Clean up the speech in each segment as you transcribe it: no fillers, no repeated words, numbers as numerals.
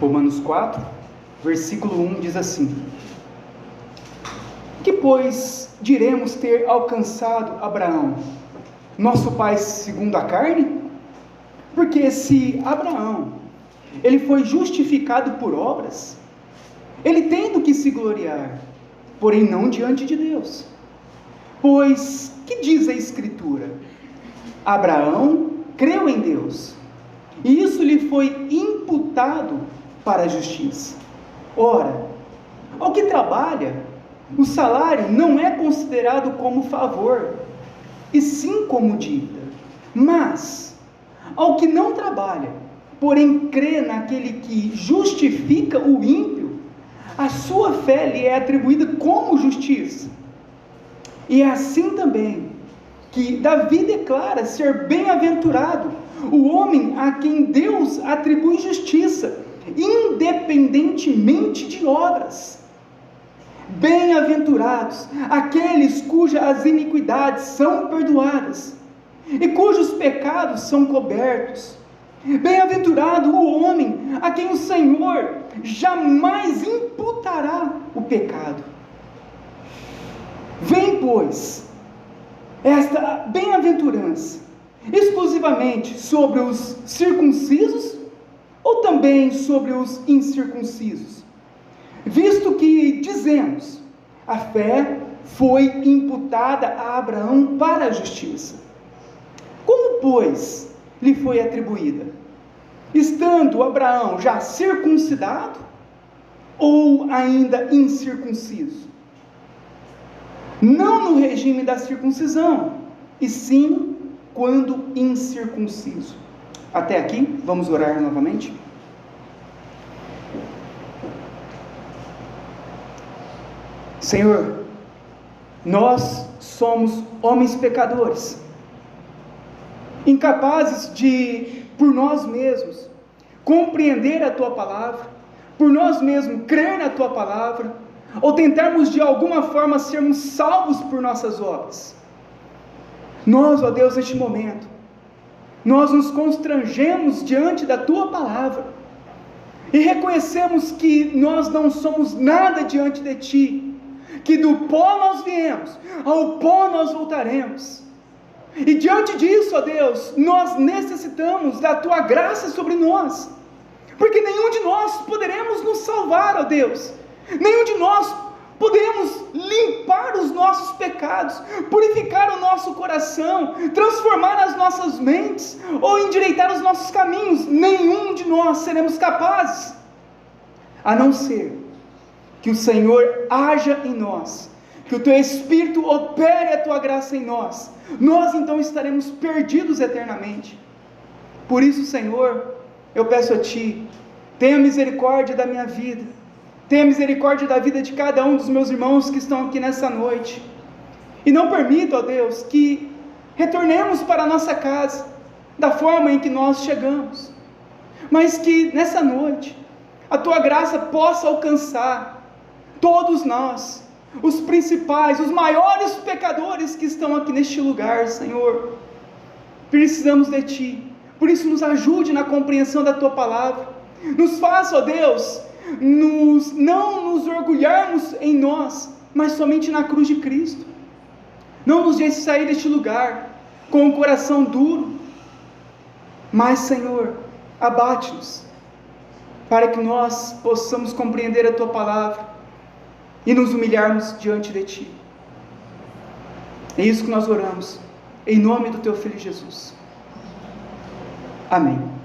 Romanos 4, versículo 1 diz assim: que pois diremos ter alcançado Abraão, nosso pai segundo a carne? Porque se Abraão, ele foi justificado por obras, ele tem do que se gloriar, porém não diante de Deus. Pois, que diz a Escritura? Abraão creu em Deus, e isso lhe foi imputado para a justiça. Ora, ao que trabalha, o salário não é considerado como favor, e sim como dívida. Mas, ao que não trabalha, porém crê naquele que justifica o ímpio, a sua fé lhe é atribuída como justiça. E é assim também que Davi declara ser bem-aventurado o homem a quem Deus atribui justiça, independentemente de obras. Bem-aventurados aqueles cujas iniquidades são perdoadas e cujos pecados são cobertos. Bem-aventurado o homem a quem o Senhor jamais imputará o pecado. Vem, pois, esta bem-aventurança exclusivamente sobre os circuncisos ou também sobre os incircuncisos? Visto que dizemos, a fé foi imputada a Abraão para a justiça. Como, pois, lhe foi atribuída? Estando Abraão já circuncidado ou ainda incircunciso? Não no regime da circuncisão, e sim quando incircunciso. Até aqui, vamos orar novamente. Senhor, nós somos homens pecadores, incapazes de, por nós mesmos, compreender a Tua Palavra, por nós mesmos crer na Tua Palavra, ou tentarmos de alguma forma sermos salvos por nossas obras. Nós, ó Deus, neste momento, nós nos constrangemos diante da Tua Palavra, e reconhecemos que nós não somos nada diante de Ti, que do pó nós viemos, ao pó nós voltaremos, e diante disso, ó Deus, nós necessitamos da Tua graça sobre nós, porque nenhum de nós poderemos nos salvar, ó Deus, nenhum de nós podemos limpar os nossos pecados, purificar o nosso coração, transformar as nossas mentes, ou endireitar os nossos caminhos. Nenhum de nós seremos capazes, a não ser que o Senhor haja em nós, que o Teu Espírito opere a Tua graça em nós. Nós então estaremos perdidos eternamente. Por isso, Senhor, eu peço a Ti, tenha misericórdia da minha vida, tenha misericórdia da vida de cada um dos meus irmãos que estão aqui nessa noite, e não permita, ó Deus, que retornemos para a nossa casa da forma em que nós chegamos, mas que nessa noite a Tua graça possa alcançar todos nós, os principais, os maiores pecadores que estão aqui neste lugar. Senhor, precisamos de Ti, por isso nos ajude na compreensão da Tua Palavra, nos faça, ó Deus, não nos orgulharmos em nós, mas somente na cruz de Cristo. Não nos deixe sair deste lugar com o coração duro, mas, Senhor, abate-nos, para que nós possamos compreender a Tua Palavra e nos humilharmos diante de Ti. É isso que nós oramos, em nome do Teu Filho Jesus. Amém.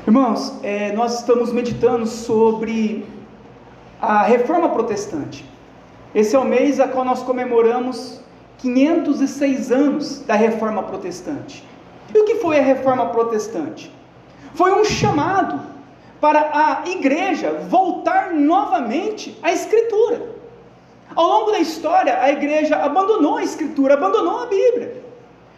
Irmãos, nós estamos meditando sobre a Reforma Protestante. Esse é o mês a qual nós comemoramos 506 anos da Reforma Protestante. E o que foi a Reforma Protestante? Foi um chamado para a igreja voltar novamente à Escritura. Ao longo da história, a igreja abandonou a Escritura, abandonou a Bíblia.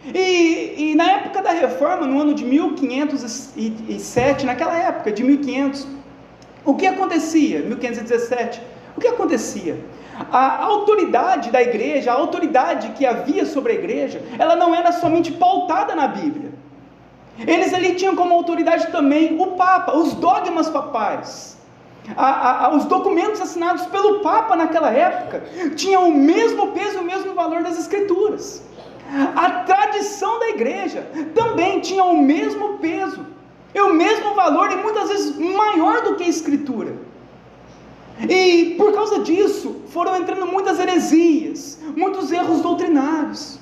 E na época da Reforma, no ano de 1507, naquela época de 1500, o que acontecia? 1517, o que acontecia? A autoridade da igreja, a autoridade que havia sobre a igreja, ela não era somente pautada na Bíblia. Eles ali tinham como autoridade também o Papa, os dogmas papais. Os documentos assinados pelo Papa naquela época tinham o mesmo peso e o mesmo valor das Escrituras. A tradição da igreja também tinha o mesmo peso e o mesmo valor, e muitas vezes maior do que a Escritura. E por causa disso foram entrando muitas heresias, muitos erros doutrinários.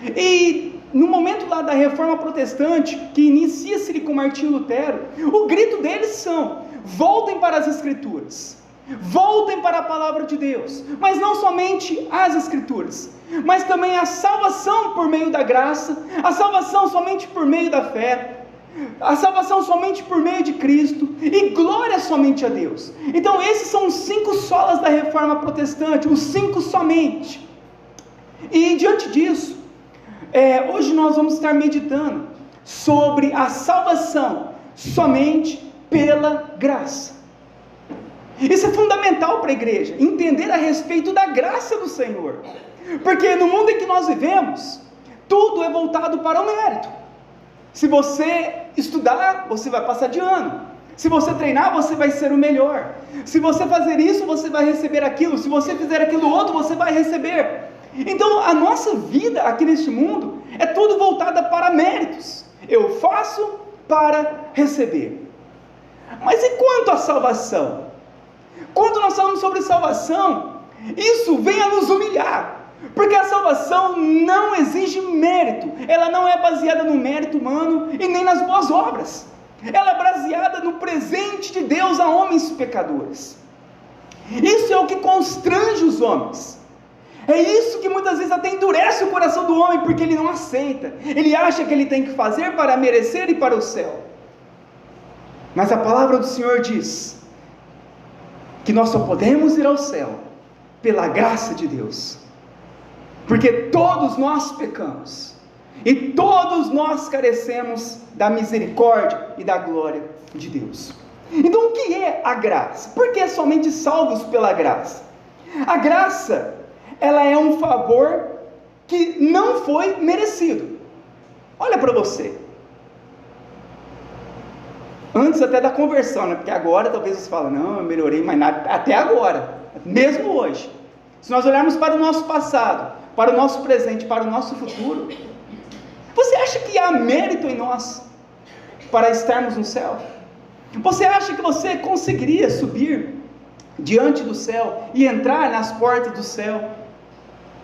E no momento lá da Reforma Protestante, que inicia-se com Martinho Lutero, o grito deles são: voltem para as Escrituras, voltem para a Palavra de Deus, mas não somente as Escrituras, mas também a salvação por meio da graça, a salvação somente por meio da fé, a salvação somente por meio de Cristo, e glória somente a Deus. Então esses são os 5 solas da Reforma Protestante, os 5 somente. E diante disso, hoje nós vamos estar meditando sobre a salvação somente pela graça. Isso é fundamental para a igreja, entender a respeito da graça do Senhor, porque no mundo em que nós vivemos, tudo é voltado para o mérito. Se você estudar, você vai passar de ano. Se você treinar, você vai ser o melhor. Se você fazer isso, você vai receber aquilo. Se você fizer aquilo outro, você vai receber. Então a nossa vida aqui neste mundo é tudo voltada para méritos. Eu faço para receber. Mas e quanto à salvação? Quando nós falamos sobre salvação, isso vem a nos humilhar, porque a salvação não exige mérito, ela não é baseada no mérito humano e nem nas boas obras, ela é baseada no presente de Deus a homens pecadores. Isso é o que constrange os homens, é isso que muitas vezes até endurece o coração do homem, porque ele não aceita, ele acha que ele tem que fazer para merecer e para o céu. Mas a palavra do Senhor diz que nós só podemos ir ao céu pela graça de Deus, porque todos nós pecamos, e todos nós carecemos da misericórdia e da glória de Deus. Então o que é a graça? Por que somente salvos pela graça? A graça, ela é um favor que não foi merecido. Olha para você, antes até da conversão, porque agora talvez você fale, não, eu melhorei, mas até agora, mesmo hoje, se nós olharmos para o nosso passado, para o nosso presente, para o nosso futuro, você acha que há mérito em nós para estarmos no céu? Você acha que você conseguiria subir diante do céu e entrar nas portas do céu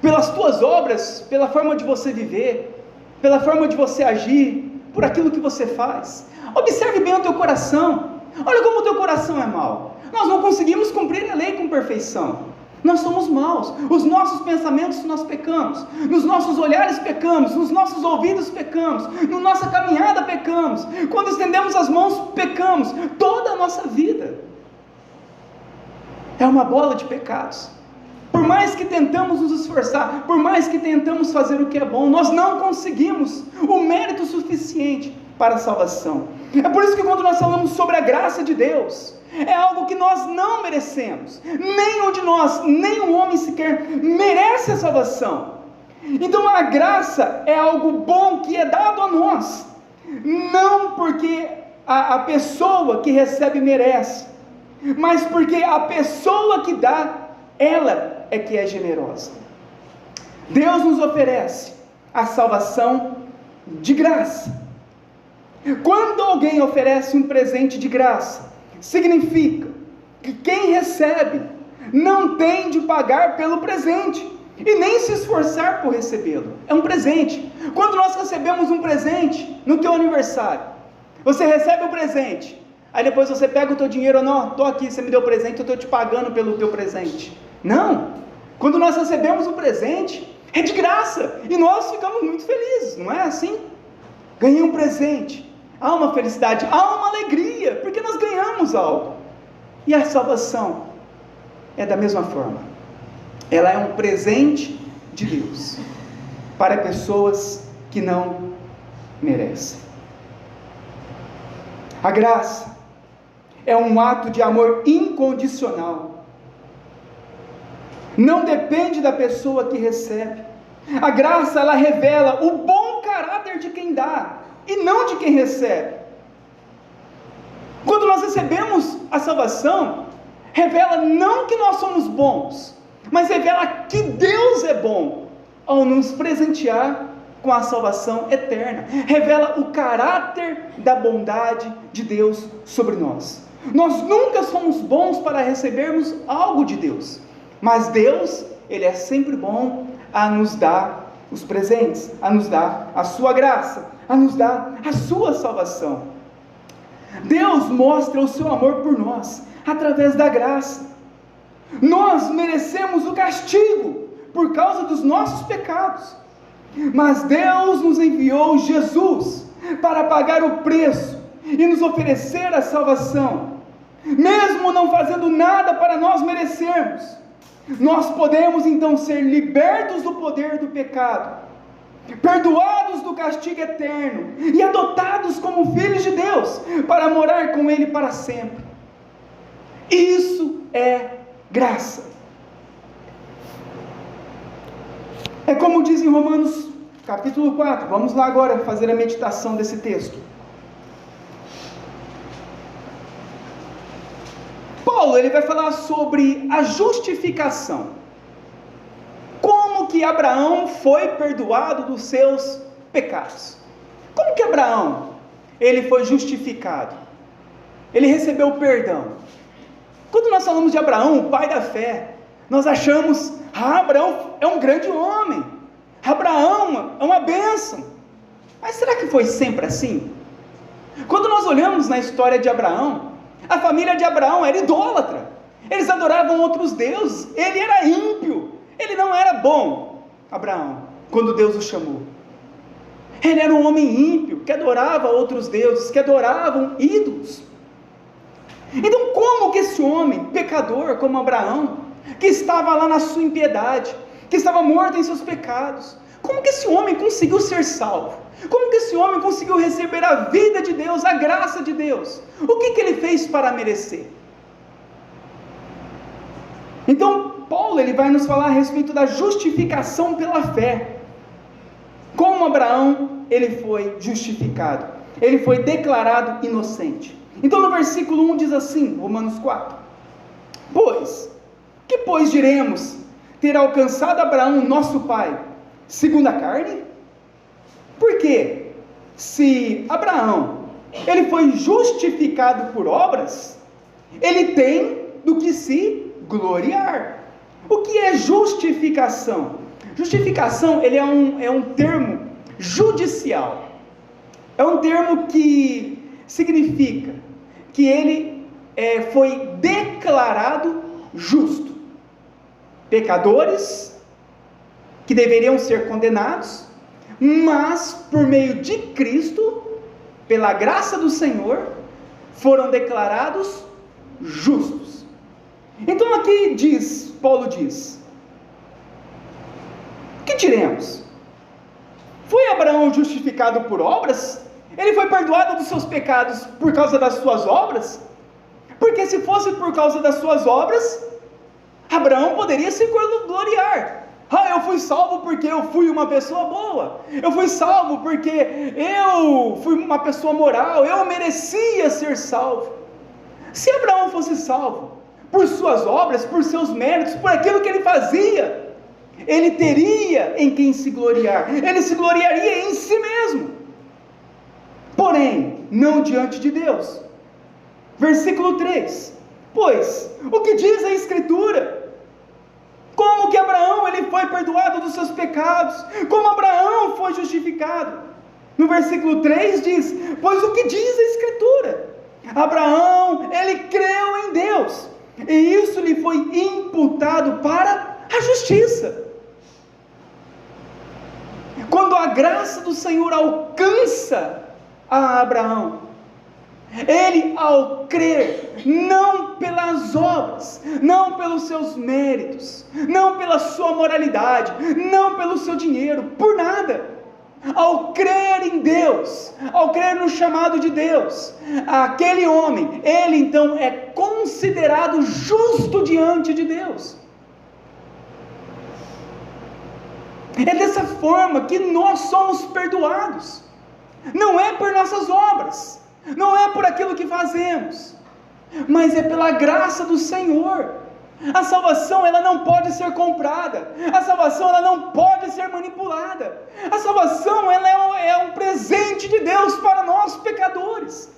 pelas tuas obras, pela forma de você viver, pela forma de você agir, por aquilo que você faz? Observe bem o teu coração. Olha como o teu coração é mau. Nós não conseguimos cumprir a lei com perfeição. Nós somos maus, os nossos pensamentos nós pecamos, nos nossos olhares pecamos, nos nossos ouvidos pecamos, na nossa caminhada pecamos, quando estendemos as mãos pecamos, toda a nossa vida é uma bola de pecados. Por mais que tentamos nos esforçar, por mais que tentamos fazer o que é bom, nós não conseguimos o mérito suficiente para a salvação. É por isso que quando nós falamos sobre a graça de Deus, é algo que nós não merecemos, nenhum de nós, nenhum homem sequer merece a salvação. Então a graça é algo bom que é dado a nós, não porque a pessoa que recebe merece, mas porque a pessoa que dá, ela é que é generosa. Deus nos oferece a salvação de graça. Quando alguém oferece um presente de graça, significa que quem recebe não tem de pagar pelo presente e nem se esforçar por recebê-lo. É um presente. Quando nós recebemos um presente no teu aniversário, você recebe o presente, aí depois você pega o teu dinheiro, não, estou aqui, você me deu presente, eu estou te pagando pelo teu presente. Não, quando nós recebemos o presente, é de graça, e nós ficamos muito felizes, não é assim? Ganhei um presente, há uma felicidade, há uma alegria, porque nós ganhamos algo. E a salvação é da mesma forma, ela é um presente de Deus, para pessoas que não merecem. A graça é um ato de amor incondicional, não depende da pessoa que recebe. A graça, ela revela o bom caráter de quem dá, e não de quem recebe. Quando nós recebemos a salvação, revela não que nós somos bons, mas revela que Deus é bom ao nos presentear com a salvação eterna. Revela o caráter da bondade de Deus sobre nós. Nós nunca somos bons para recebermos algo de Deus, mas Deus, Ele é sempre bom a nos dar os presentes, a nos dar a sua graça, a nos dar a sua salvação. Deus mostra o seu amor por nós através da graça. Nós merecemos o castigo por causa dos nossos pecados, mas Deus nos enviou Jesus para pagar o preço e nos oferecer a salvação. Mesmo não fazendo nada para nós merecermos, nós podemos então ser libertos do poder do pecado, perdoados do castigo eterno e adotados como filhos de Deus para morar com Ele para sempre. Isso é graça. É como diz em Romanos capítulo 4, vamos lá agora fazer a meditação desse texto. Paulo, ele vai falar sobre a justificação. Como que Abraão foi perdoado dos seus pecados? Como que Abraão, ele foi justificado? Ele recebeu perdão. Quando nós falamos de Abraão, o pai da fé, nós achamos, Abraão é um grande homem, Abraão é uma bênção. Mas será que foi sempre assim? Quando nós olhamos na história de Abraão, a família de Abraão era idólatra, eles adoravam outros deuses, ele era ímpio, ele não era bom, Abraão, quando Deus o chamou. Ele era um homem ímpio, que adorava outros deuses, que adoravam ídolos. Então como que esse homem, pecador como Abraão, que estava lá na sua impiedade, que estava morto em seus pecados, como que esse homem conseguiu ser salvo? Como que esse homem conseguiu receber a vida de Deus, a graça de Deus? O que ele fez para merecer? Então, Paulo, ele vai nos falar a respeito da justificação pela fé. Como Abraão, ele foi justificado, ele foi declarado inocente. Então no versículo 1 diz assim, Romanos 4, que pois diremos, ter alcançado Abraão, nosso pai, segundo a carne? Porque se Abraão, ele foi justificado por obras, ele tem do que se gloriar. O que é justificação? Justificação, ele é um termo judicial, é um termo que significa que ele foi declarado justo. Pecadores que deveriam ser condenados, mas por meio de Cristo, pela graça do Senhor, foram declarados justos. Então aqui Paulo diz, o que diremos? Foi Abraão justificado por obras? Ele foi perdoado dos seus pecados por causa das suas obras? Porque se fosse por causa das suas obras, Abraão poderia se gloriar. Eu fui salvo porque eu fui uma pessoa boa, eu fui salvo porque eu fui uma pessoa moral, eu merecia ser salvo. Se Abraão fosse salvo por suas obras, por seus méritos, por aquilo que ele fazia, ele teria em quem se gloriar, ele se gloriaria em si mesmo, porém, não diante de Deus. Versículo 3, pois, o que diz a Escritura? Como que Abraão, ele foi perdoado dos seus pecados? Como Abraão foi justificado? No versículo 3 diz, pois o que diz a Escritura? Abraão, ele creu em Deus, e isso lhe foi imputado para a justiça. Quando a graça do Senhor alcança a Abraão, ele, ao crer, não pelas obras, não pelos seus méritos, não pela sua moralidade, não pelo seu dinheiro, por nada, ao crer em Deus, ao crer no chamado de Deus, aquele homem, ele então é considerado justo diante de Deus. É dessa forma que nós somos perdoados. não é por nossas obras, não é por aquilo que fazemos, mas é pela graça do Senhor. A salvação, ela não pode ser comprada, a salvação, ela não pode ser manipulada, a salvação, ela é um presente de Deus para nós pecadores.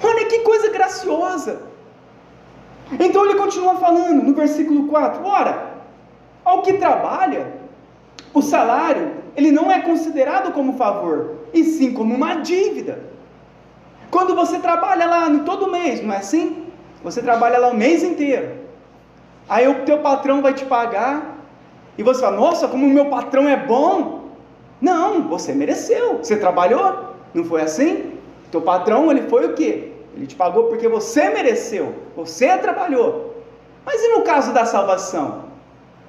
Olha que coisa graciosa. Então ele continua falando no versículo 4, ora, ao que trabalha, o salário, ele não é considerado como favor, e sim como uma dívida. Quando você trabalha lá todo mês, não é assim? Você trabalha lá o mês inteiro, aí o teu patrão vai te pagar, e você fala, nossa, como o meu patrão é bom. Não, você mereceu, você trabalhou, não foi assim? Teu patrão, ele foi o quê? Ele te pagou porque você mereceu, você trabalhou. Mas e no caso da salvação?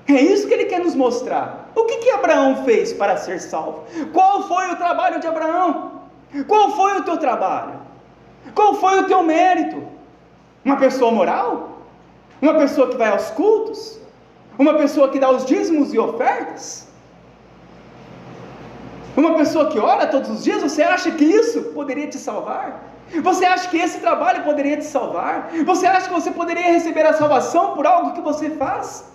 É isso que ele quer nos mostrar. O que Abraão fez para ser salvo? Qual foi o trabalho de Abraão? Qual foi o teu trabalho? Qual foi o teu mérito? Uma pessoa moral? Uma pessoa que vai aos cultos? Uma pessoa que dá os dízimos e ofertas? Uma pessoa que ora todos os dias? Você acha que isso poderia te salvar? Você acha que esse trabalho poderia te salvar? Você acha que você poderia receber a salvação por algo que você faz?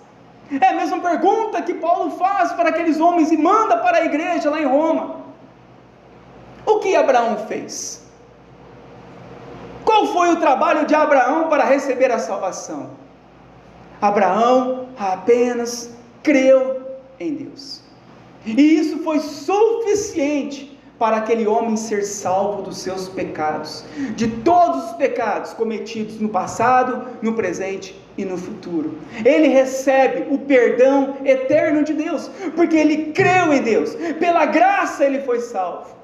É a mesma pergunta que Paulo faz para aqueles homens e manda para a igreja lá em Roma. O que Abraão fez? Qual foi o trabalho de Abraão para receber a salvação? Abraão apenas creu em Deus, e isso foi suficiente para aquele homem ser salvo dos seus pecados, de todos os pecados cometidos no passado, no presente e no futuro. Ele recebe o perdão eterno de Deus, porque ele creu em Deus, pela graça ele foi salvo,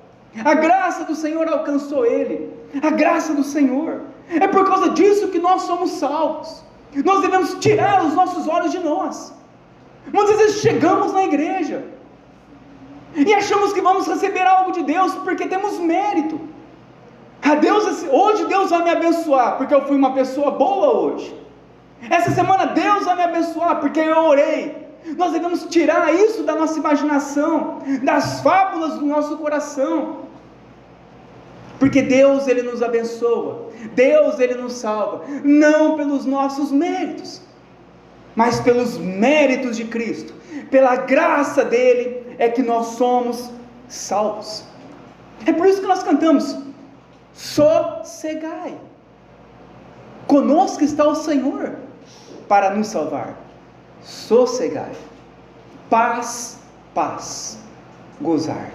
a graça do Senhor alcançou ele, a graça do Senhor, é por causa disso que nós somos salvos. Nós devemos tirar os nossos olhos de nós. Muitas vezes chegamos na igreja e achamos que vamos receber algo de Deus porque temos mérito. Hoje Deus vai me abençoar porque eu fui uma pessoa boa hoje. Essa semana Deus vai me abençoar porque eu orei. Nós devemos tirar isso da nossa imaginação, das fábulas do nosso coração, porque Deus, ele nos abençoa, Deus, ele nos salva, não pelos nossos méritos, mas pelos méritos de Cristo, pela graça dele é que nós somos salvos. É por isso que nós cantamos, sossegai, conosco está o Senhor para nos salvar, sossegai, paz, paz, gozar,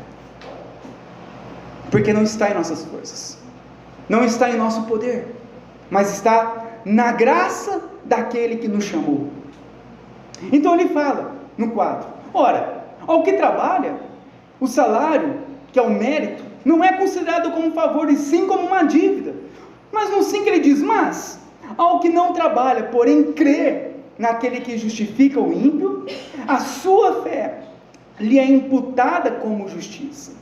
porque não está em nossas forças, não está em nosso poder, mas está na graça daquele que nos chamou. Então ele fala no 4, ora, ao que trabalha, o salário, que é o mérito, não é considerado como um favor, e sim como uma dívida. Mas no 5 ele diz, mas ao que não trabalha, porém crê naquele que justifica o ímpio, a sua fé lhe é imputada como justiça.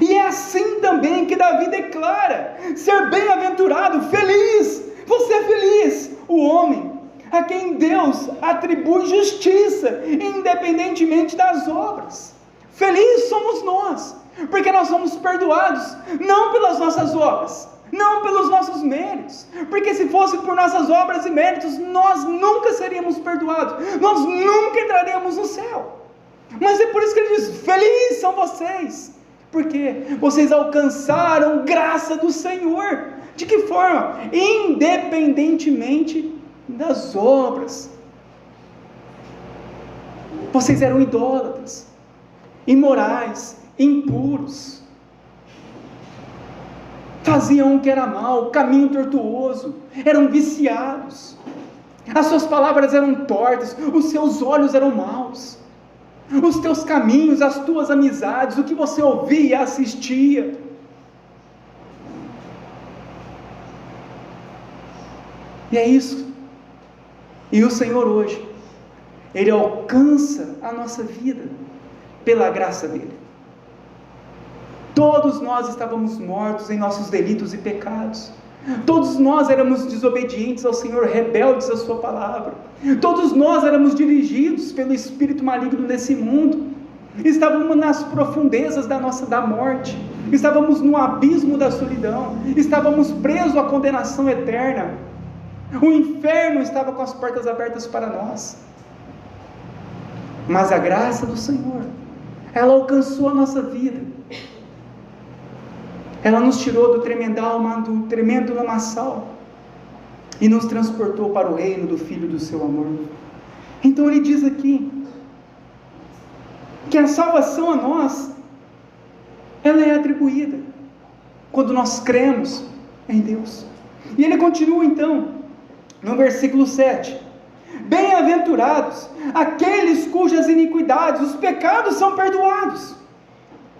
E é assim também que Davi declara ser bem-aventurado, feliz, você é feliz, o homem a quem Deus atribui justiça, independentemente das obras. Felizes somos nós, porque nós somos perdoados, não pelas nossas obras, não pelos nossos méritos, porque se fosse por nossas obras e méritos, nós nunca seríamos perdoados, nós nunca entraríamos no céu. Mas é por isso que ele diz, felizes são vocês, porque vocês alcançaram graça do Senhor. De que forma? Independentemente das obras. Vocês eram idólatras, imorais, impuros, faziam o que era mal, caminho tortuoso, eram viciados, as suas palavras eram tortas, os seus olhos eram maus, os teus caminhos, as tuas amizades, o que você ouvia e assistia. E é isso. E o Senhor hoje, Ele alcança a nossa vida pela graça dEle. Todos nós estávamos mortos em nossos delitos e pecados. Todos nós éramos desobedientes ao Senhor, rebeldes à sua palavra. Todos nós éramos dirigidos pelo espírito maligno desse mundo. estávamos nas profundezas da morte, estávamos no abismo da solidão, estávamos presos à condenação eterna, o inferno estava com as portas abertas para nós, mas a graça do Senhor, ela alcançou a nossa vida, ela nos tirou do tremendo lamaçal, e nos transportou para o reino do Filho do seu amor. Então ele diz aqui, que a salvação a nós, ela é atribuída, quando nós cremos em Deus. E ele continua então, no versículo 7, bem-aventurados aqueles cujas iniquidades, os pecados são perdoados,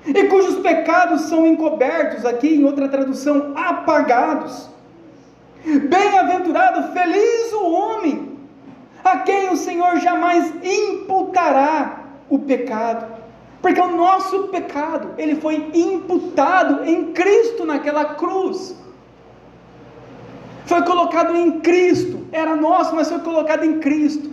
e cujos pecados são encobertos, aqui em outra tradução, apagados. Bem-aventurado, feliz o homem, a quem o Senhor jamais imputará o pecado, porque o nosso pecado, ele foi imputado em Cristo naquela cruz, foi colocado em Cristo, era nosso, mas foi colocado em Cristo,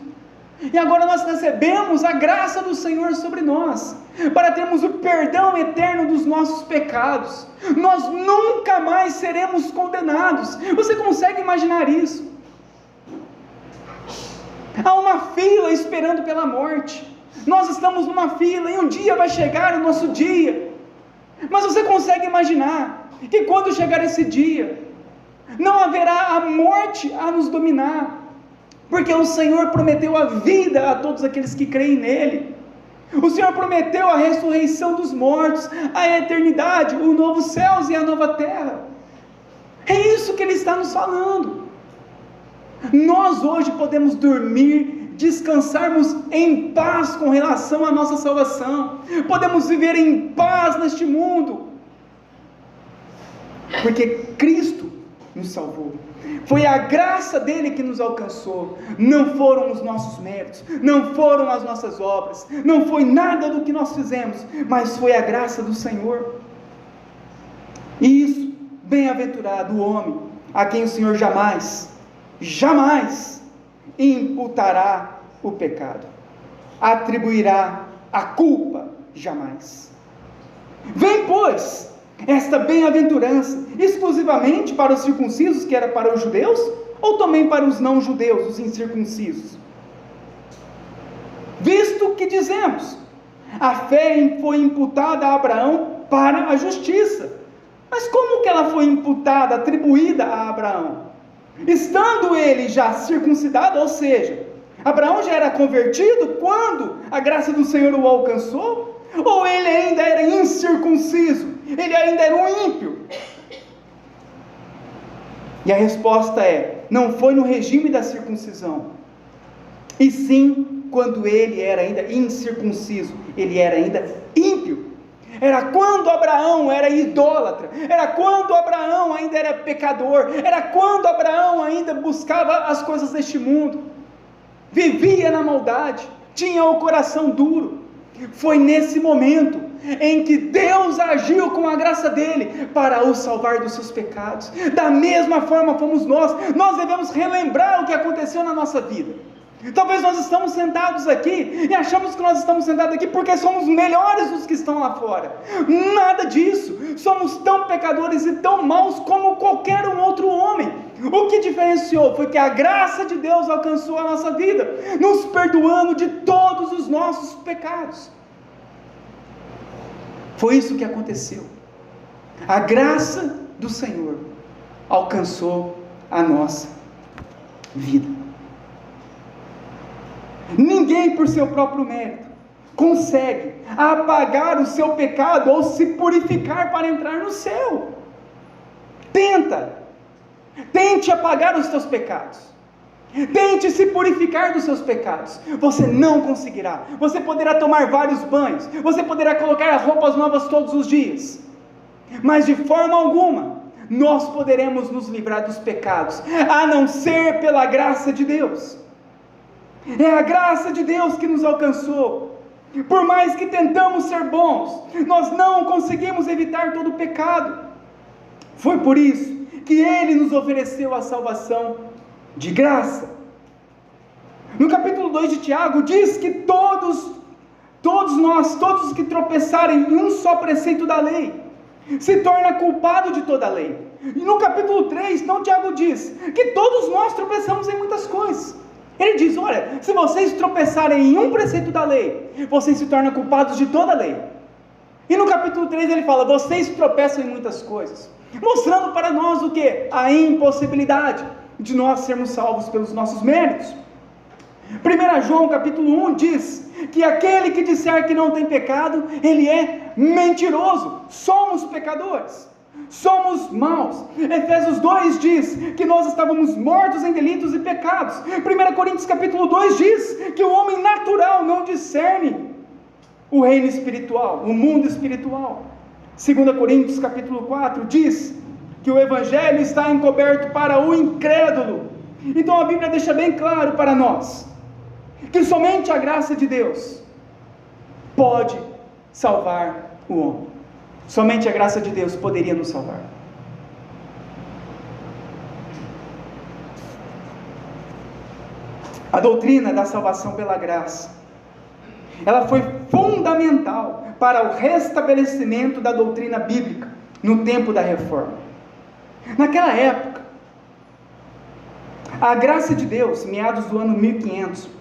e agora nós recebemos a graça do Senhor sobre nós, para termos o perdão eterno dos nossos pecados, nós nunca mais seremos condenados. Você consegue imaginar isso? Há uma fila esperando pela morte, nós estamos numa fila, e um dia vai chegar o nosso dia, mas você consegue imaginar, que quando chegar esse dia, não haverá a morte a nos dominar, porque o Senhor prometeu a vida a todos aqueles que creem nele, o Senhor prometeu a ressurreição dos mortos, a eternidade, o novo céus e a nova terra, é isso que ele está nos falando. Nós hoje podemos dormir, descansarmos em paz com relação à nossa salvação, podemos viver em paz neste mundo, porque Cristo nos salvou, foi a graça dele que nos alcançou, não foram os nossos méritos, não foram as nossas obras, não foi nada do que nós fizemos, mas foi a graça do Senhor. E isso, bem-aventurado o homem, a quem o Senhor jamais imputará o pecado, atribuirá a culpa jamais. Vem, pois, esta bem-aventurança exclusivamente para os circuncisos, que era para os judeus, ou também para os não judeus, os incircuncisos? Visto que dizemos, a fé foi imputada a Abraão para a justiça, mas como que ela foi imputada, atribuída a Abraão? Estando ele já circuncidado, ou seja, Abraão já era convertido quando a graça do Senhor o alcançou? Ou ele ainda era incircunciso? Ele ainda era um ímpio? E a resposta é, não foi no regime da circuncisão, e sim quando ele era ainda incircunciso, ele era ainda ímpio. Era quando Abraão era idólatra, era quando Abraão ainda era pecador, era quando Abraão ainda buscava as coisas deste mundo, vivia na maldade, tinha o coração duro. Foi nesse momento em que Deus agiu com a graça dele para o salvar dos seus pecados. Da mesma forma fomos nós devemos relembrar o que aconteceu na nossa vida. Talvez nós estamos sentados aqui e achamos que nós estamos sentados aqui porque somos melhores dos que estão lá fora. Nada disso, somos tão pecadores e tão maus como qualquer um outro homem. O que diferenciou foi que a graça de Deus alcançou a nossa vida, nos perdoando de todos os nossos pecados. Foi isso que aconteceu. A graça do Senhor alcançou a nossa vida. Ninguém por seu próprio mérito consegue apagar o seu pecado ou se purificar para entrar no céu. Tente apagar os seus pecados, tente se purificar dos seus pecados, você não conseguirá. Você poderá tomar vários banhos, você poderá colocar roupas novas todos os dias, mas de forma alguma nós poderemos nos livrar dos pecados, a não ser pela graça de Deus. É a graça de Deus que nos alcançou. Por mais que tentamos ser bons, nós não conseguimos evitar todo o pecado. Foi por isso que Ele nos ofereceu a salvação de graça. No capítulo 2 de Tiago diz que todos todos nós, todos os que tropeçarem em um só preceito da lei, se torna culpado de toda a lei. E no capítulo 3, então Tiago diz que todos nós tropeçamos em muitas coisas. Ele diz, olha, se vocês tropeçarem em um preceito da lei, vocês se tornam culpados de toda a lei. E no capítulo 3 ele fala, vocês tropeçam em muitas coisas, mostrando para nós o que? A impossibilidade de nós sermos salvos pelos nossos méritos. 1 João capítulo 1 diz que aquele que disser que não tem pecado, ele é mentiroso. Somos pecadores, somos maus. Efésios 2 diz que nós estávamos mortos em delitos e pecados. 1 Coríntios capítulo 2 diz que o homem natural não discerne o reino espiritual, o mundo espiritual. 2 Coríntios capítulo 4 diz que o evangelho está encoberto para o incrédulo. Então a Bíblia deixa bem claro para nós que somente a graça de Deus pode salvar o homem. Somente a graça de Deus poderia nos salvar. A doutrina da salvação pela graça, ela foi fundamental para o restabelecimento da doutrina bíblica no tempo da Reforma. Naquela época, a graça de Deus, meados do ano 1500,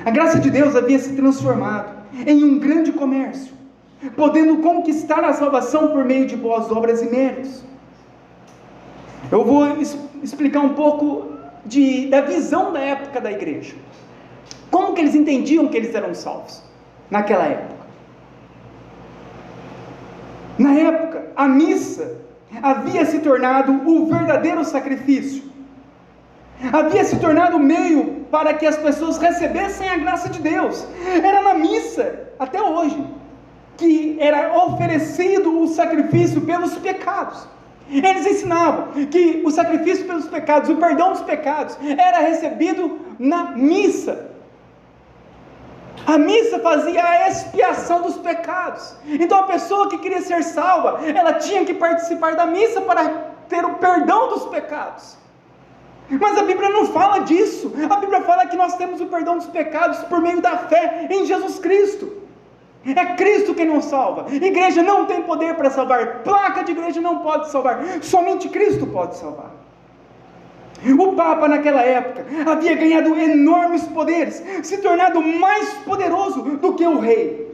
a graça de Deus havia se transformado em um grande comércio, podendo conquistar a salvação por meio de boas obras e méritos. Eu vou explicar um pouco da visão da época da igreja. Como que eles entendiam que eles eram salvos naquela época? Na época, a missa havia se tornado o verdadeiro sacrifício, havia se tornado o meio para que as pessoas recebessem a graça de Deus. Era na missa, até hoje, que era oferecido o sacrifício pelos pecados. Eles ensinavam que o sacrifício pelos pecados, o perdão dos pecados, era recebido na missa. A missa fazia a expiação dos pecados. Então a pessoa que queria ser salva, ela tinha que participar da missa para ter o perdão dos pecados. Mas a Bíblia não fala disso. A Bíblia fala que nós temos o perdão dos pecados por meio da fé em Jesus Cristo. É Cristo quem nos salva. Igreja não tem poder para salvar, placa de igreja não pode salvar, somente Cristo pode salvar. O Papa naquela época havia ganhado enormes poderes, se tornado mais poderoso do que o rei.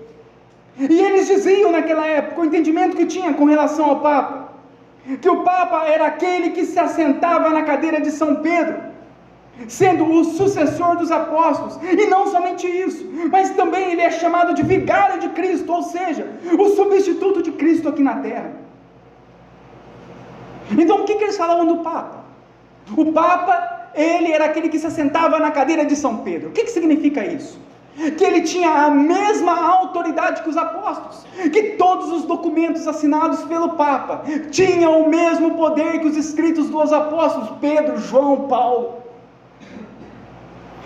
E eles diziam naquela época, o entendimento que tinha com relação ao Papa, que o Papa era aquele que se assentava na cadeira de São Pedro, sendo o sucessor dos apóstolos. E não somente isso, mas também ele é chamado de vigário de Cristo, ou seja, o substituto de Cristo aqui na terra. Então o que eles falavam do Papa? O Papa, ele era aquele que se assentava na cadeira de São Pedro. O que significa isso? Que ele tinha a mesma autoridade que os apóstolos, que todos os documentos assinados pelo Papa tinham o mesmo poder que os escritos dos apóstolos, Pedro, João, Paulo.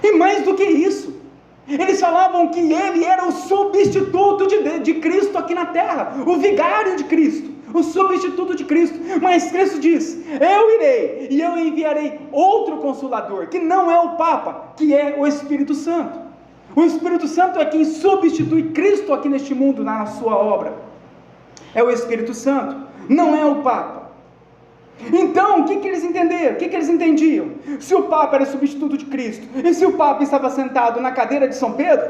E mais do que isso, eles falavam que ele era o substituto de Cristo aqui na terra, o vigário de Cristo, o substituto de Cristo. Mas Cristo diz, eu irei e eu enviarei outro Consolador, que não é o Papa, que é o Espírito Santo. O Espírito Santo é quem substitui Cristo aqui neste mundo, na sua obra. É o Espírito Santo, não é o Papa. Então, o que eles entenderam? O que eles entendiam? Se o Papa era substituto de Cristo, e se o Papa estava sentado na cadeira de São Pedro,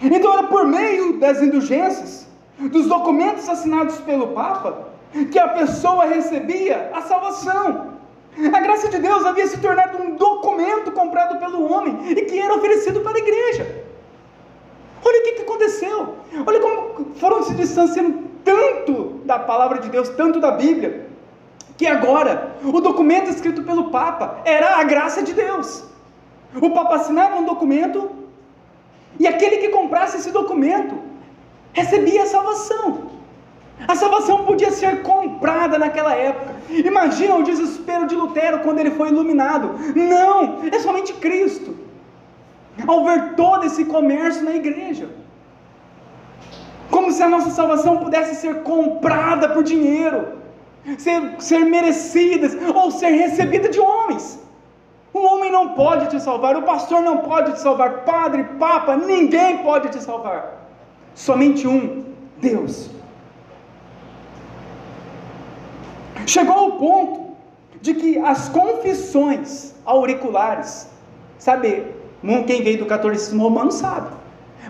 então era por meio das indulgências, dos documentos assinados pelo Papa, que a pessoa recebia a salvação. A graça de Deus havia se tornado um documento comprado pelo homem, e que era oferecido para a igreja. Olha o que aconteceu, olha como foram se distanciando tanto da palavra de Deus, tanto da Bíblia, que agora, o documento escrito pelo Papa, era a graça de Deus. O Papa assinava um documento, e aquele que comprasse esse documento, recebia a salvação. A salvação podia ser comprada naquela época. Imagina o desespero de Lutero, quando ele foi iluminado. Não, é somente Cristo. Ao ver todo esse comércio na igreja, como se a nossa salvação pudesse ser comprada por dinheiro, ser merecida, ou ser recebida de homens. O Um homem não pode te salvar, o pastor não pode te salvar, padre, papa, ninguém pode te salvar. Somente um, Deus. Chegou ao ponto de que as confissões auriculares, sabe, quem veio do catolicismo romano sabe,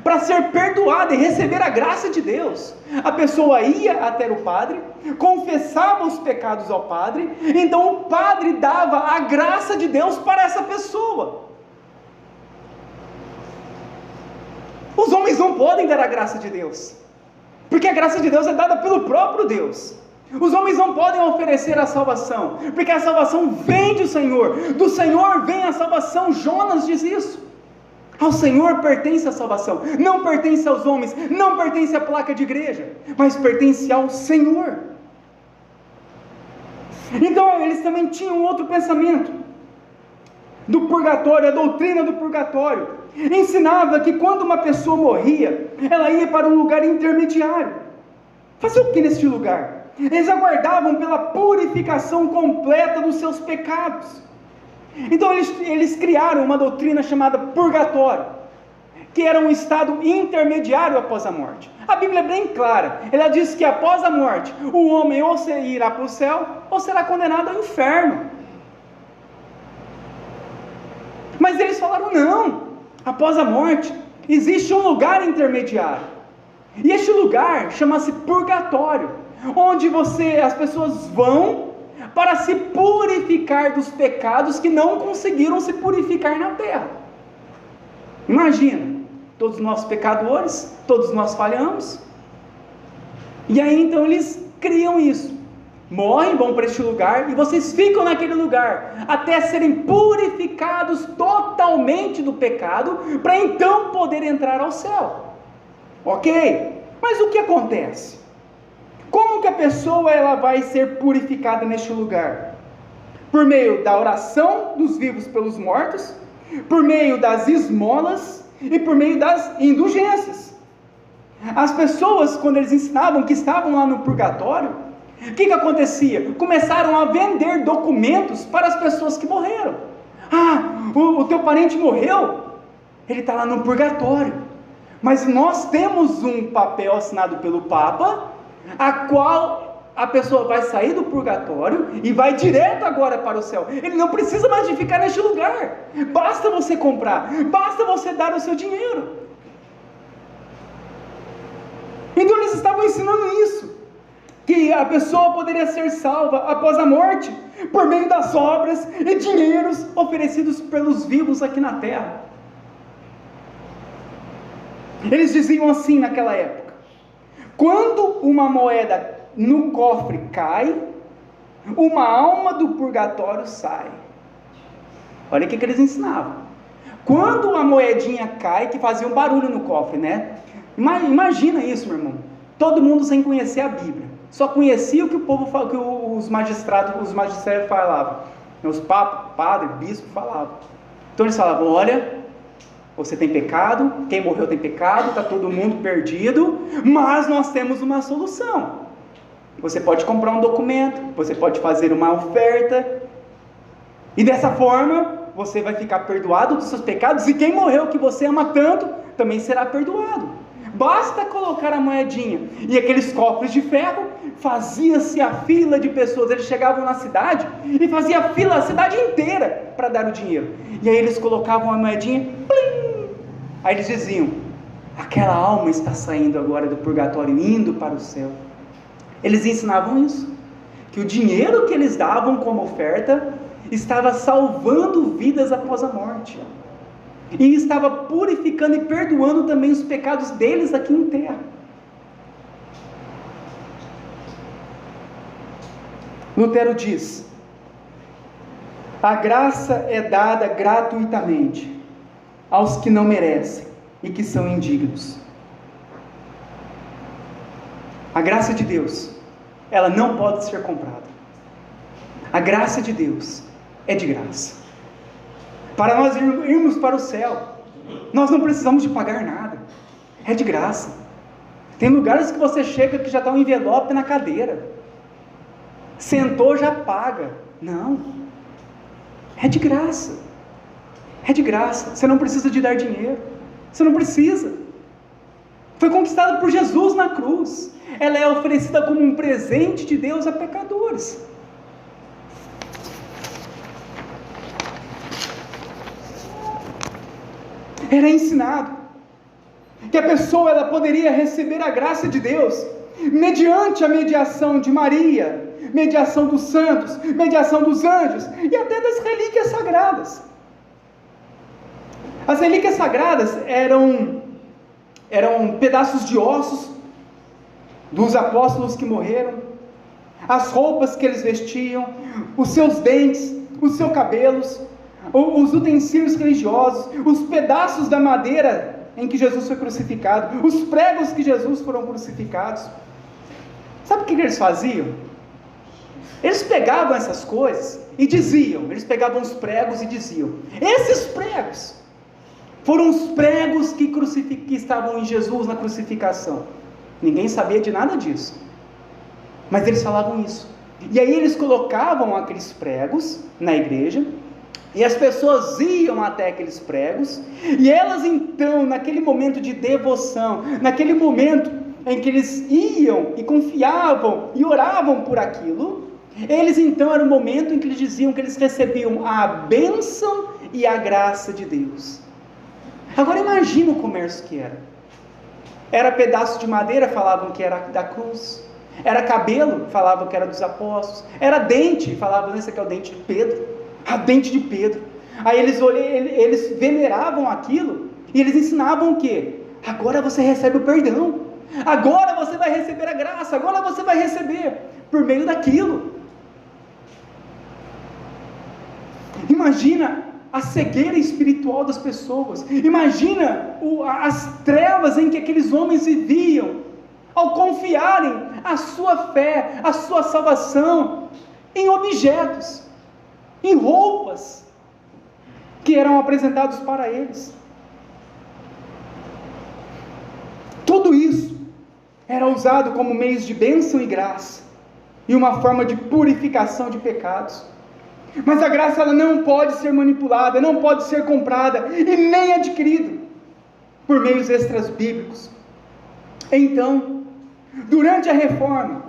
para ser perdoada e receber a graça de Deus, a pessoa ia até o padre, confessava os pecados ao padre, então o padre dava a graça de Deus para essa pessoa. Os homens não podem dar a graça de Deus, porque a graça de Deus é dada pelo próprio Deus. Os homens não podem oferecer a salvação, porque a salvação vem do Senhor vem a salvação. Jonas diz isso. Ao Senhor pertence a salvação, não pertence aos homens, não pertence à placa de igreja, mas pertence ao Senhor. Então eles também tinham outro pensamento do purgatório. A doutrina do purgatório ensinava que quando uma pessoa morria, ela ia para um lugar intermediário. Fazer o que neste lugar? Eles aguardavam pela purificação completa dos seus pecados. Então eles criaram uma doutrina chamada purgatório, que era um estado intermediário após a morte. A Bíblia é bem clara, ela diz que após a morte, o homem ou irá para o céu, ou será condenado ao inferno. Mas eles falaram, não, após a morte, existe um lugar intermediário, e este lugar chama-se purgatório, onde as pessoas vão para se purificar dos pecados que não conseguiram se purificar na terra. Imagina, todos nós pecadores, todos nós falhamos, e aí então eles criam isso, morrem, vão para este lugar, e vocês ficam naquele lugar, até serem purificados totalmente do pecado, para então poder entrar ao céu. Ok? Mas o que acontece? Como que a pessoa ela vai ser purificada neste lugar? Por meio da oração dos vivos pelos mortos, por meio das esmolas e por meio das indulgências. As pessoas, quando eles ensinavam que estavam lá no purgatório, o que acontecia? Começaram a vender documentos para as pessoas que morreram. O teu parente morreu, ele está lá no purgatório, mas nós temos um papel assinado pelo Papa, a qual a pessoa vai sair do purgatório e vai direto agora para o céu. Ele não precisa mais de ficar neste lugar, basta você comprar, basta você dar o seu dinheiro. Então eles estavam ensinando isso, que a pessoa poderia ser salva após a morte, por meio das obras e dinheiros oferecidos pelos vivos aqui na terra. Eles diziam assim naquela época: quando uma moeda no cofre cai, uma alma do purgatório sai. Olha o que eles ensinavam. Quando a moedinha cai, que fazia um barulho no cofre, né? Imagina isso, meu irmão. Todo mundo sem conhecer a Bíblia, só conhecia o que o povo, que os magistrados falavam, os papas, padre, bispo falavam. Então eles falavam: olha, você tem pecado, quem morreu tem pecado, está todo mundo perdido, mas nós temos uma solução. Você pode comprar um documento, você pode fazer uma oferta, e dessa forma você vai ficar perdoado dos seus pecados, e quem morreu que você ama tanto, também será perdoado. Basta colocar a moedinha, e aqueles cofres de ferro, fazia-se a fila de pessoas. Eles chegavam na cidade, e fazia a fila, a cidade inteira, para dar o dinheiro, e aí eles colocavam a moedinha, plim! Aí eles diziam: aquela alma está saindo agora do purgatório, indo para o céu. Eles ensinavam isso, que o dinheiro que eles davam como oferta, estava salvando vidas após a morte, e estava purificando e perdoando também os pecados deles aqui em terra. Lutero diz: a graça é dada gratuitamente aos que não merecem e que são indignos. A graça de Deus, ela não pode ser comprada. A graça de Deus é de graça. Para nós irmos para o céu, nós não precisamos de pagar nada, é de graça. Tem lugares que você chega que já está um envelope na cadeira, sentou, já paga. Não, é de graça. É de graça, você não precisa de dar dinheiro, você não precisa. Foi conquistada por Jesus na cruz, ela é oferecida como um presente de Deus a pecadores. Era ensinado que a pessoa ela poderia receber a graça de Deus mediante a mediação de Maria, mediação dos santos, mediação dos anjos e até das relíquias sagradas. As relíquias sagradas eram pedaços de ossos dos apóstolos que morreram, as roupas que eles vestiam, os seus dentes, os seus cabelos, os utensílios religiosos, os pedaços da madeira em que Jesus foi crucificado, os pregos que Jesus foram crucificados. Sabe o que eles faziam? Eles pegavam essas coisas e diziam, eles pegavam os pregos e diziam, esses pregos foram os pregos que estavam em Jesus na crucificação. Ninguém sabia de nada disso, mas eles falavam isso. E aí eles colocavam aqueles pregos na igreja, e as pessoas iam até aqueles pregos, e elas então, naquele momento de devoção, naquele momento em que eles iam e confiavam e oravam por aquilo, eles então era o momento em que eles diziam que eles recebiam a bênção e a graça de Deus. Agora imagina o comércio que era pedaço de madeira, falavam que era da cruz, era cabelo, falavam que era dos apóstolos, era dente, falavam, esse aqui é o dente de Pedro, a dente de Pedro. Aí eles veneravam aquilo, e eles ensinavam o quê? Agora você recebe o perdão, agora você vai receber a graça, agora você vai receber, por meio daquilo. Imagina a cegueira espiritual das pessoas, imagina as trevas em que aqueles homens viviam, ao confiarem a sua fé, a sua salvação, em objetos, em roupas, que eram apresentados para eles. Tudo isso era usado como meios de bênção e graça, e uma forma de purificação de pecados. Mas a graça ela não pode ser manipulada, não pode ser comprada e nem adquirida por meios extras bíblicos. Então, durante a reforma,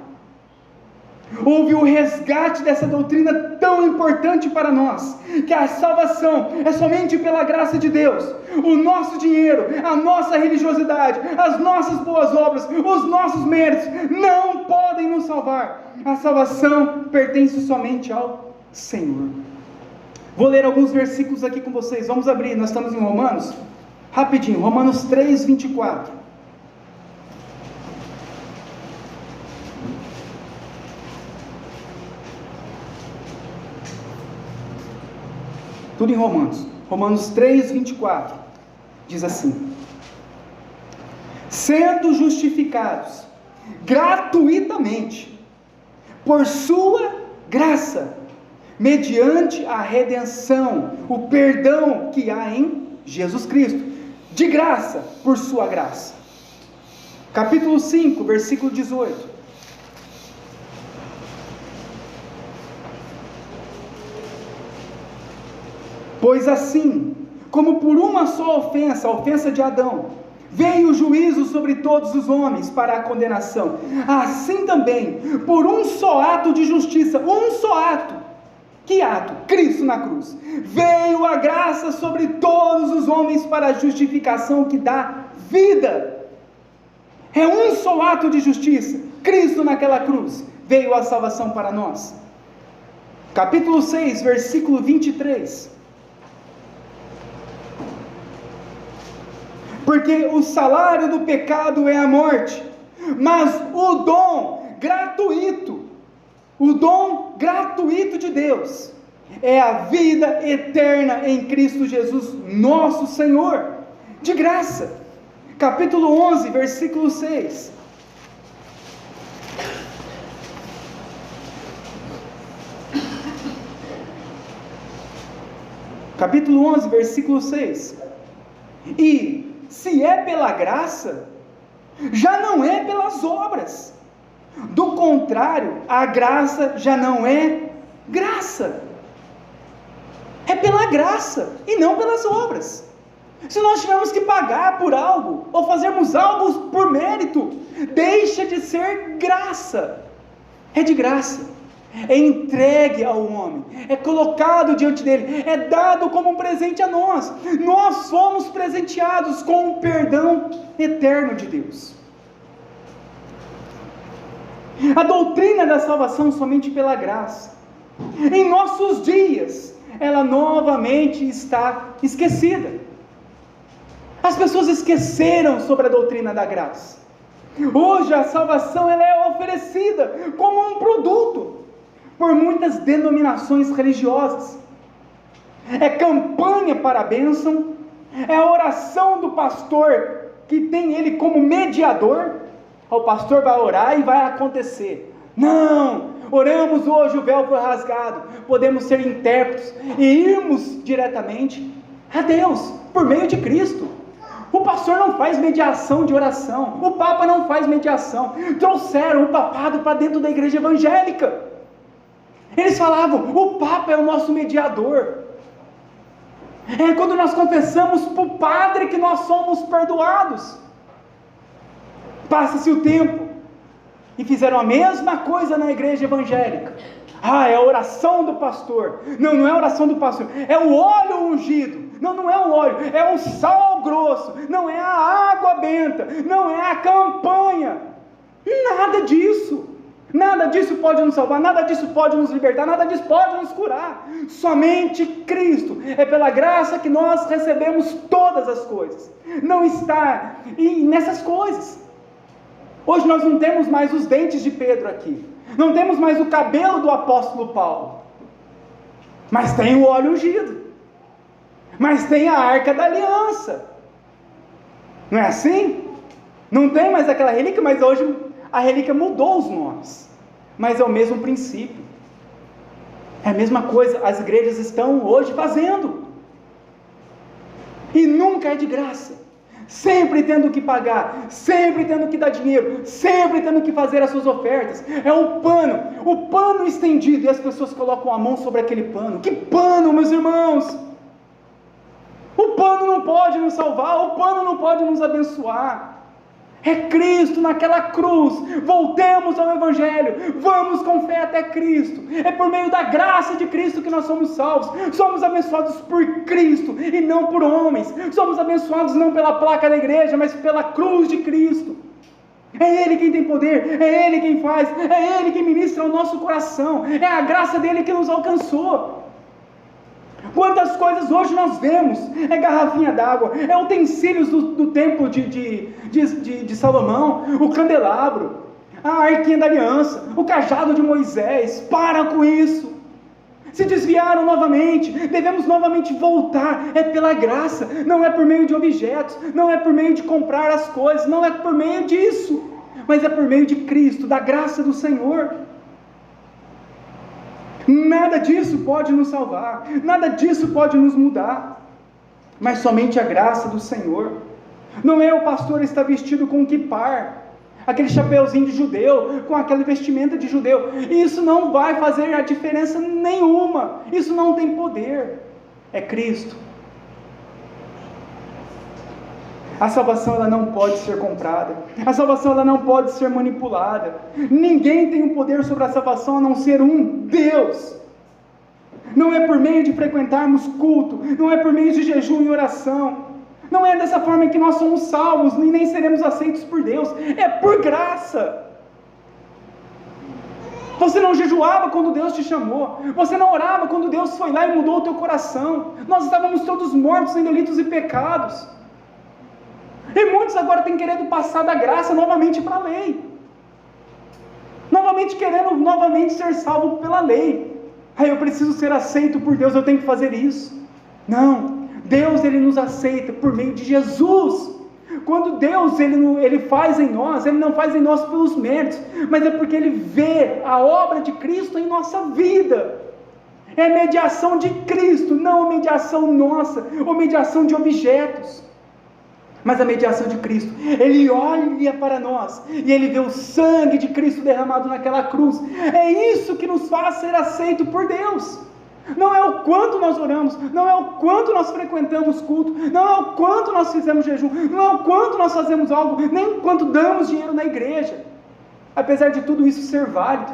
houve o resgate dessa doutrina tão importante para nós, que a salvação é somente pela graça de Deus. O nosso dinheiro, a nossa religiosidade, as nossas boas obras, os nossos méritos não podem nos salvar. A salvação pertence somente ao Senhor. Vou ler alguns versículos aqui com vocês, vamos abrir, nós estamos em Romanos, rapidinho, Romanos 3, 24. Tudo em Romanos, Romanos 3, 24, diz assim: sendo justificados gratuitamente, por sua graça, mediante a redenção, o perdão que há em Jesus Cristo, de graça, por sua graça. Capítulo 5, versículo 18. Pois assim, como por uma só ofensa, a ofensa de Adão, veio o juízo sobre todos os homens para a condenação, assim também, por um só ato de justiça, um só ato, que ato? Cristo na cruz, veio a graça sobre todos os homens para a justificação que dá vida. É um só ato de justiça, Cristo naquela cruz, veio a salvação para nós. Capítulo 6, versículo 23. Porque o salário do pecado é a morte, mas o dom gratuito de Deus é a vida eterna em Cristo Jesus, nosso Senhor, de graça. Capítulo 11, versículo 6. Capítulo 11, versículo 6. E se é pela graça, já não é pelas obras. Do contrário, a graça já não é graça. É pela graça e não pelas obras. Se nós tivermos que pagar por algo, ou fazermos algo por mérito, deixa de ser graça. É de graça. É entregue ao homem, é colocado diante dele, é dado como um presente a nós. Nós fomos presenteados com o perdão eterno de Deus. A doutrina da salvação somente pela graça, em nossos dias, ela novamente está esquecida. As pessoas esqueceram sobre a doutrina da graça. Hoje a salvação ela é oferecida como um produto por muitas denominações religiosas. É campanha para a bênção, é a oração do pastor que tem ele como mediador. O pastor vai orar e vai acontecer. Não, oramos hoje, o véu foi rasgado, podemos ser intérpretes e irmos diretamente a Deus por meio de Cristo. O pastor não faz mediação de oração, o Papa não faz mediação. Trouxeram o papado para dentro da igreja evangélica. Eles falavam, o Papa é o nosso mediador. É quando nós confessamos para o Padre que nós somos perdoados. Passa-se o tempo e fizeram a mesma coisa na igreja evangélica. É a oração do pastor. Não é a oração do pastor, é o óleo ungido. Não é o óleo, é o sal grosso. Não é a água benta, não é a campanha. Nada disso. Nada disso pode nos salvar, nada disso pode nos libertar, nada disso pode nos curar. Somente Cristo. É pela graça que nós recebemos todas as coisas. Não está nessas coisas. Hoje nós não temos mais os dentes de Pedro aqui. Não temos mais o cabelo do apóstolo Paulo. Mas tem o óleo ungido. Mas tem a arca da aliança. Não é assim? Não tem mais aquela relíquia, mas hoje a relíquia mudou os nomes. Mas é o mesmo princípio. É a mesma coisa, as igrejas estão hoje fazendo. E nunca é de graça. Sempre tendo que pagar, sempre tendo que dar dinheiro, sempre tendo que fazer as suas ofertas. É o pano estendido, e as pessoas colocam a mão sobre aquele pano. Que pano, meus irmãos! O pano não pode nos salvar, o pano não pode nos abençoar. É Cristo naquela cruz. Voltemos ao Evangelho, vamos com fé até Cristo. É por meio da graça de Cristo que nós somos salvos. Somos abençoados por Cristo e não por homens. Somos abençoados não pela placa da igreja, mas pela cruz de Cristo. É Ele quem tem poder, é Ele quem faz, é Ele quem ministra ao nosso coração. É a graça dEle que nos alcançou. Quantas coisas hoje nós vemos, é garrafinha d'água, é utensílios do templo de Salomão, o candelabro, a arquinha da aliança, o cajado de Moisés. Para com isso, se desviaram novamente, devemos novamente voltar. É pela graça, não é por meio de objetos, não é por meio de comprar as coisas, não é por meio disso, mas é por meio de Cristo, da graça do Senhor. Nada disso pode nos salvar, nada disso pode nos mudar, mas somente a graça do Senhor. Não é o pastor estar vestido com um quipar, aquele chapeuzinho de judeu, com aquela vestimenta de judeu. Isso não vai fazer a diferença nenhuma, isso não tem poder. É Cristo. A salvação ela não pode ser comprada, a salvação ela não pode ser manipulada. Ninguém tem o poder sobre a salvação a não ser um Deus. Não é por meio de frequentarmos culto, não é por meio de jejum e oração, não é dessa forma que nós somos salvos, nem seremos aceitos por Deus. É por graça. Você não jejuava quando Deus te chamou, você não orava quando Deus foi lá e mudou o teu coração. Nós estávamos todos mortos em delitos e pecados. E muitos agora têm querendo passar da graça novamente para a lei. Novamente querendo ser salvo pela lei. Eu preciso ser aceito por Deus, eu tenho que fazer isso. Não, Deus ele nos aceita por meio de Jesus. Quando Deus ele faz em nós, Ele não faz em nós pelos méritos, mas é porque Ele vê a obra de Cristo em nossa vida. É mediação de Cristo, não mediação nossa, ou mediação de objetos. Mas a mediação de Cristo, Ele olha para nós, e Ele vê o sangue de Cristo derramado naquela cruz. É isso que nos faz ser aceito por Deus. não é o quanto nós oramos, não é o quanto nós frequentamos culto, não é o quanto nós fizemos jejum, não é o quanto nós fazemos algo, nem o quanto damos dinheiro na igreja, apesar de tudo isso ser válido,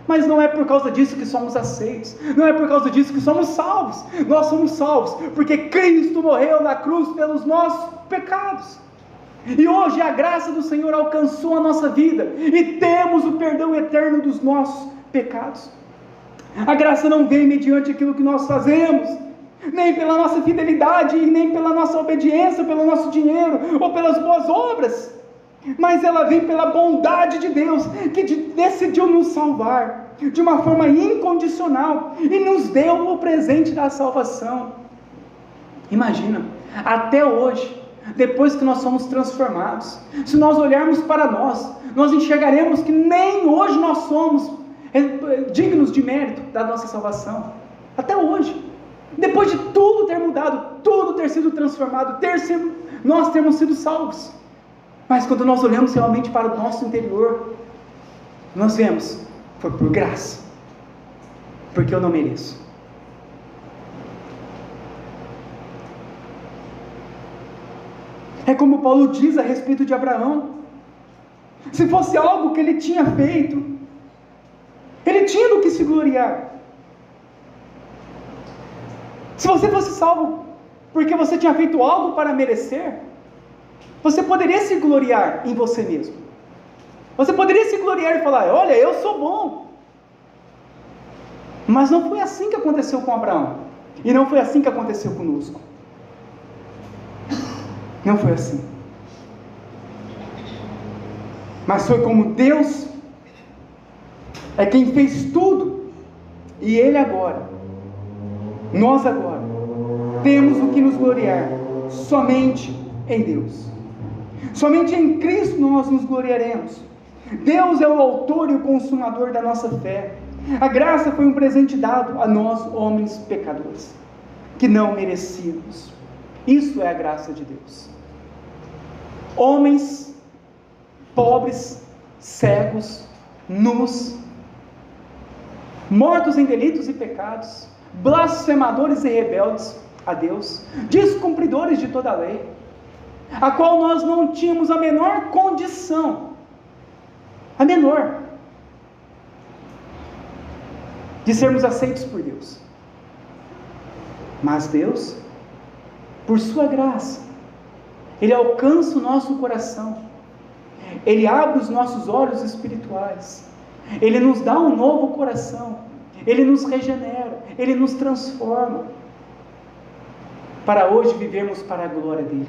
mas não é por causa disso que somos aceitos, não é por causa disso que somos salvos. Nós somos salvos porque Cristo morreu na cruz pelos nossos pecados, e hoje a graça do Senhor alcançou a nossa vida, e temos o perdão eterno dos nossos pecados. A graça não vem mediante aquilo que nós fazemos, nem pela nossa fidelidade, e nem pela nossa obediência, pelo nosso dinheiro, ou pelas boas obras, mas ela vem pela bondade de Deus, que decidiu nos salvar, de uma forma incondicional, e nos deu o presente da salvação. Imagina, até hoje, depois que nós somos transformados, se nós olharmos para nós enxergaremos que nem hoje nós somos dignos de mérito da nossa salvação, até hoje, depois de tudo ter mudado, tudo ter sido transformado, nós termos sido salvos, mas quando nós olhamos realmente para o nosso interior, nós vemos, foi por graça, porque eu não mereço. É como Paulo diz a respeito de Abraão, se fosse algo que ele tinha feito, ele tinha do que se gloriar. Se você fosse salvo porque você tinha feito algo para merecer, você poderia se gloriar em você mesmo, você poderia se gloriar e falar, olha, eu sou bom. Mas não foi assim que aconteceu com Abraão, e não foi assim que aconteceu conosco. Não foi assim, mas foi como Deus é quem fez tudo, e Ele agora, nós agora, temos o que nos gloriar, somente em Deus, somente em Cristo nós nos gloriaremos. Deus é o autor e o consumador da nossa fé, a graça foi um presente dado a nós, homens pecadores, que não merecíamos. Isso é a graça de Deus. Homens pobres, cegos, nus, mortos em delitos e pecados, blasfemadores e rebeldes a Deus, descumpridores de toda a lei, a qual nós não tínhamos a menor condição, a menor, de sermos aceitos por Deus. Mas Deus, por sua graça, Ele alcança o nosso coração, Ele abre os nossos olhos espirituais, Ele nos dá um novo coração, Ele nos regenera, Ele nos transforma, para hoje vivermos para a glória dEle.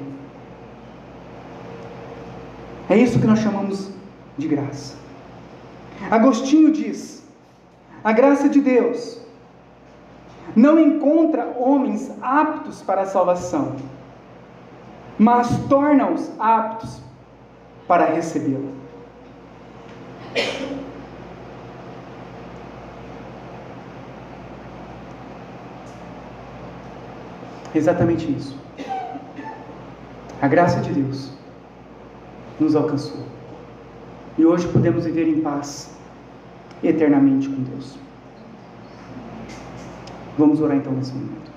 É isso que nós chamamos de graça. Agostinho diz, a graça de Deus não encontra homens aptos para a salvação, mas torna-os aptos para recebê-la. Exatamente isso. A graça de Deus nos alcançou, e hoje podemos viver em paz eternamente com Deus. Vamos orar então nesse momento.